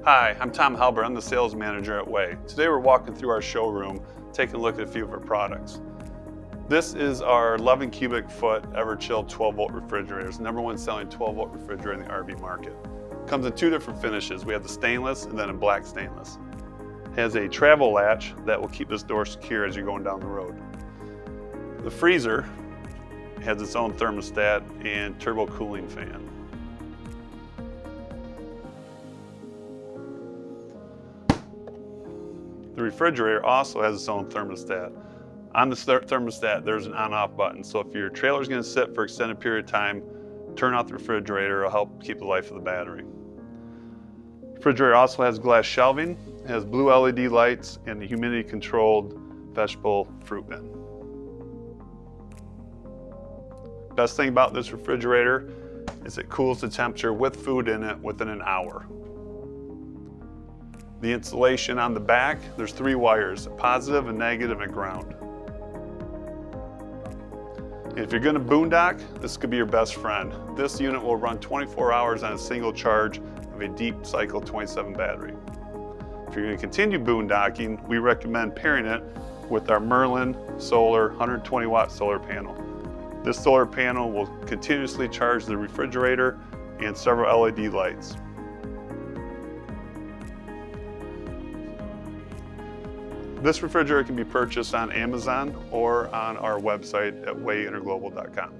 Hi, I'm Tom Halbert. I'm the sales manager at Way. Today we're walking through our showroom, taking a look at a few of our products. This is our 11 cubic foot Everchill 12 volt refrigerator. It's the #1 selling 12 volt refrigerator in the RV market. Comes in two different finishes. We have the stainless and then a black stainless. Has a travel latch that will keep this door secure as you're going down the road. The freezer has its own thermostat and turbo cooling fan. The refrigerator also has its own thermostat. On the thermostat, there's an on-off button. So if your trailer is going to sit for an extended period of time, turn off the refrigerator. It'll help keep the life of the battery. The refrigerator also has glass shelving. It has blue LED lights and the humidity-controlled vegetable fruit bin. Best thing about this refrigerator is it cools the temperature with food in it within an hour. The insulation on the back, there's 3 wires, a positive, a negative, and a ground. If you're gonna boondock, this could be your best friend. This unit will run 24 hours on a single charge of a deep cycle 27 battery. If you're gonna continue boondocking, we recommend pairing it with our Merlin Solar 120 watt solar panel. This solar panel will continuously charge the refrigerator and several LED lights. This refrigerator can be purchased on Amazon or on our website at wayinterglobal.com.